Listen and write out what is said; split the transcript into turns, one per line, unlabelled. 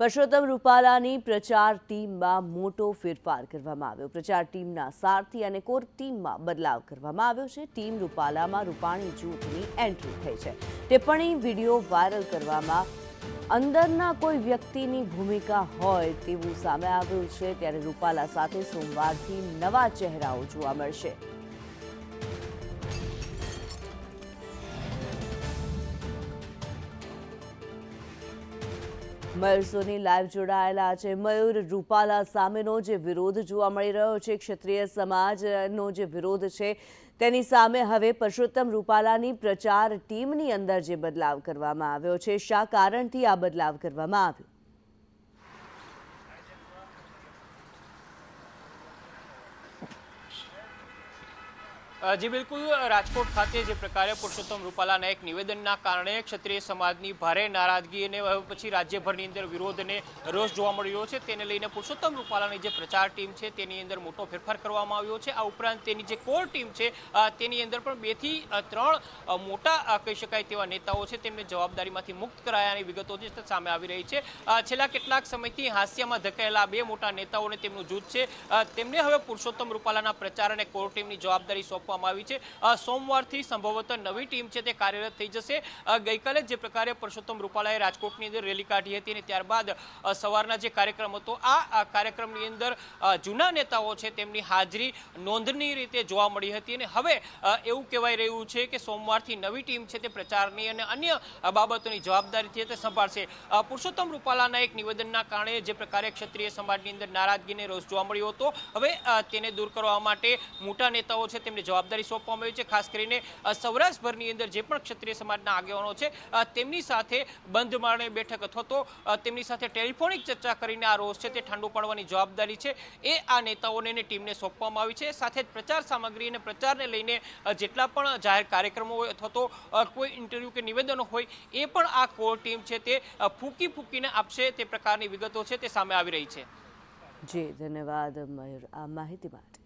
પરસોત્તમ રૂપાલાની પ્રચાર ટીમમાં મોટો ફેરફાર કરવામાં આવ્યો। પ્રચાર ટીમના સારથી અને કોર ટીમમાં બદલાવ કરવામાં આવ્યો છે। ટીમ રૂપાલામાં રૂપાણી જૂથની એન્ટ્રી થઈ છે। ટિપ્પણી વિડીયો વાયરલ કરવામાં અંદરના કોઈ વ્યક્તિની ભૂમિકા હોય તેવું સામે આવ્યું છે। ત્યારે રૂપાલા સાથે સોમવારથી નવા ચહેરાઓ જોવા મળશે। મયુર સોની લાઈવ જોડાયેલા છે। મયુર, રૂપાલા સામેનો જે વિરોધ જોવા મળી રહ્યો છે, ક્ષત્રિય સમાજનો જે વિરોધ છે તેની સામે હવે પરસોત્તમ રૂપાલાની પ્રચાર ટીમની અંદર જે બદલાવ કરવામાં આવ્યો છે, શા કારણથી આ બદલાવ કરવામાં આવ્યો?
જી બિલકુલ, રાજકોટ ખાતે જે પ્રકારે પરસોત્તમ રૂપાલાના એક નિવેદનના કારણે ક્ષત્રિય સમાજની ભારે નારાજગી અને પછી રાજ્યભરની અંદર વિરોધ અને રોષ જોવા મળી રહ્યો છે, તેને લઈને પરસોત્તમ રૂપાલાની જે પ્રચાર ટીમ છે તેની અંદર મોટો ફેરફાર કરવામાં આવ્યો છે। આ ઉપરાંત તેની જે કોર ટીમ છે તેની અંદર પણ 2 થી 3 મોટા કહી શકાય તેવા નેતાઓ છે તેમને જવાબદારીમાંથી મુક્ત કરાયાની વિગતો જે સામે આવી રહી છે। છેલ્લા કેટલાક સમયથી હાસ્યમાં ધકેલાયેલા 2 મોટા નેતાઓને તેમનું જૂથ છે તેમને હવે પરસોત્તમ રૂપાલાના પ્રચાર અને કોર ટીમની જવાબદારી સોંપવામાં આવી છે। સોમવારથી સંભવતઃ નવી ટીમ છે તે કાર્યરત થઈ જશે। ગઈકાલે જે પ્રકારે પરસોત્તમ રૂપાલાએ રાજકોટની અંદર રેલી કાઢી હતી અને ત્યારબાદ સવારના જે કાર્યક્રમ હતો, આ કાર્યક્રમની અંદર જૂના નેતાઓ છે તેમની હાજરી નોંધનીય રીતે જોવા મળી હતી અને હવે એવું કહેવાય રહ્યું છે કે સોમવારથી નવી ટીમ છે તે પ્રચારની અને અન્ય બાબતોની જવાબદારી છે તે સંભાળશે। પરસોત્તમ રૂપાલાના એક નિવેદનના કારણે જે પ્રકારે ક્ષત્રિય સમાજની અંદર નારાજગીને રોષ જોવા મળ્યો હતો, હવે તેને દૂર કરવા માટે મોટા નેતાઓ છે તેમને જવાબદારી સોંપવામાં આવી છે। ખાસ કરીને સૌરાષ્ટ્રભરની અંદર જે પણ ક્ષત્રિય સમાજના આગેવાનો છે તેમની સાથે બંધ મારણે બેઠક અથવા તો તેમની સાથે ટેલિફોનિક ચર્ચા કરીને આ રોષ છે તે ઠંડુ પાડવાની જવાબદારી છે એ આ નેતાઓને અને ટીમને સોંપવામાં આવી છે। સાથે જ પ્રચાર સામગ્રી અને પ્રચારને લઈને જેટલા પણ જાહેર કાર્યક્રમો હોય અથવા તો કોઈ ઇન્ટરવ્યૂ કે નિવેદનો હોય એ પણ આ કોર ટીમ છે તે ફૂંકીને આપશે તે પ્રકારની વિગતો છે તે સામે આવી રહી છે।
જી, ધન્યવાદ મયુર આ માહિતી માટે।